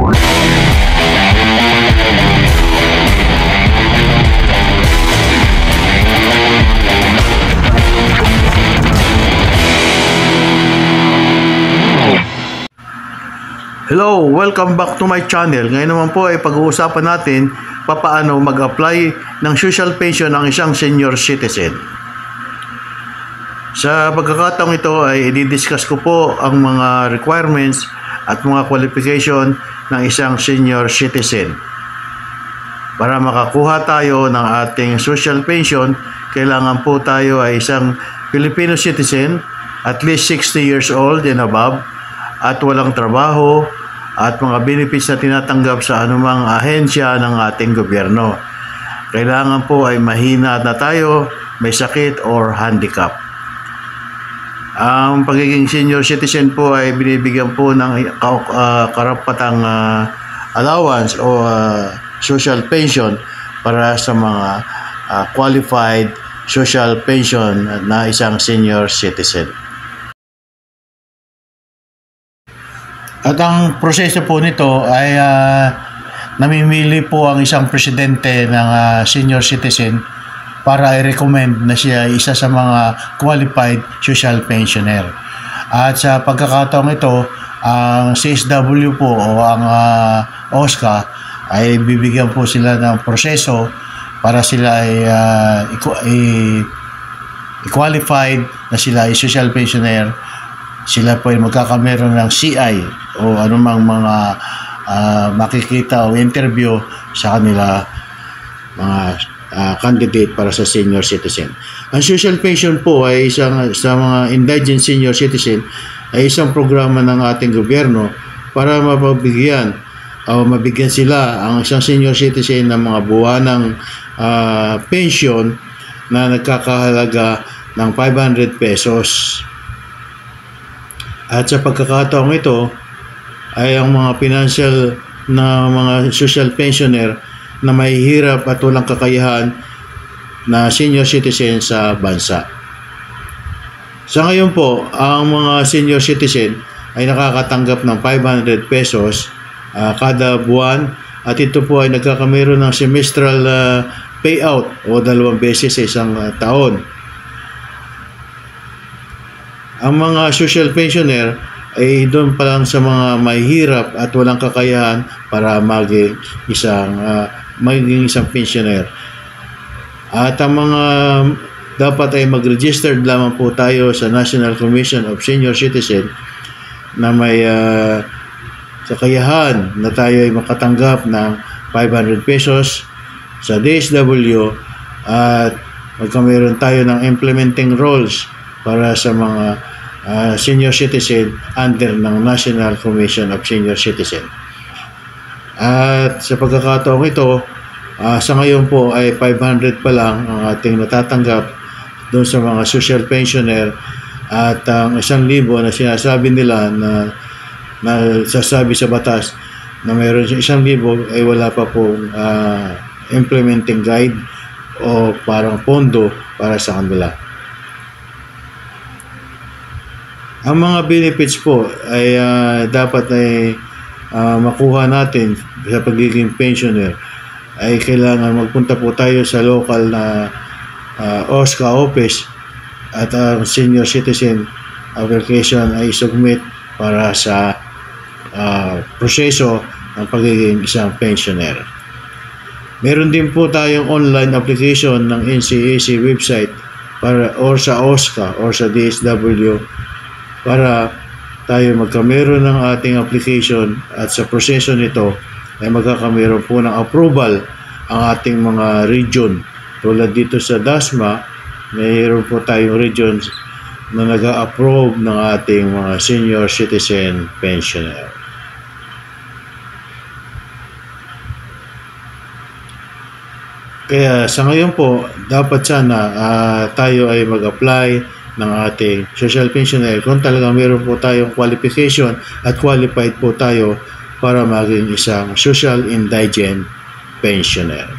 Hello, welcome back to my channel. Ngayon naman po ay pag-uusapan natin papaano mag-apply ng social pension ng isang senior citizen. Sa pagkakataong ito ay i-discuss ko po ang mga requirements at mga qualification ng isang senior citizen. Para makakuha tayo ng ating social pension, kailangan po tayo ay isang Filipino citizen, at least 60 years old and above, at walang trabaho at mga benefits na tinatanggap sa anumang ahensya ng ating gobyerno. Kailangan po ay mahina na tayo, may sakit or handicap. Ang pagiging senior citizen po ay binibigyan po ng karapatang allowance o social pension para sa mga qualified social pension na isang senior citizen. At ang proseso po nito ay namimili po ang isang presidente ng senior citizen para i-recommend na siya isa sa mga qualified social pensioner. At sa pagkakataong ito, ang CSW po o ang OSCA ay bibigyan po sila ng proseso para sila ay qualified na sila ay social pensioner. Sila po ay magkakameron ng CI o anumang mga makikita o interview sa kanila mga candidate para sa senior citizen. Ang social pension po ay sa mga indigent senior citizen ay isang programa ng ating gobyerno para mabigyan sila ang isang senior citizen ng mga buwanang pension na nagkakahalaga ng 500 pesos. At sa pagkakataong ito ay ang mga financial na mga social pensioner na mahihirap at walang kakayahan na senior citizen sa bansa. Sa ngayon po, ang mga senior citizen ay nakakatanggap ng 500 pesos kada buwan, at ito po ay nagkakameron ng semestral payout o 2 beses sa isang taon. Ang mga social pensioner ay doon pa lang sa mga mahihirap at walang kakayahan para maging isang pensioner. At ang mga dapat ay mag-registered lamang po tayo sa National Commission of Senior Citizen na may kakayahan na tayo ay makatanggap ng 500 pesos sa DSW, at magkameron tayo ng implementing roles para sa mga senior citizen under ng National Commission of Senior Citizen. At sa pagkakataong ito, sa ngayon po ay 500 pa lang ang ating natatanggap doon sa mga social pensioner, at ang 1,000 na sinasabi nila na sasabi sa batas na mayroon 1,000 ay wala pa pong implementing guide o parang pondo para sa kanila. Ang mga benefits po ay dapat ay makuha natin sa pagiging pensioner ay kailangan magpunta po tayo sa local na OSCA office, at ang senior citizen application ay submit para sa proseso ng pagiging isang pensioner. Meron din po tayong online application ng NCAC website or sa OSCA or sa DSW para tayo magkameron ng ating application, at sa proseso nito ay magkakameron po ng approval ang ating mga region. Tulad dito sa DASMA, mayroon po tayong regions na nag-approve ng ating mga senior citizen pensioner. Kaya sa ngayon po, dapat sana tayo ay mag-apply ng ating social pensioner kung talaga meron po tayong qualification at qualified po tayo para maging isang social indigent pensioner.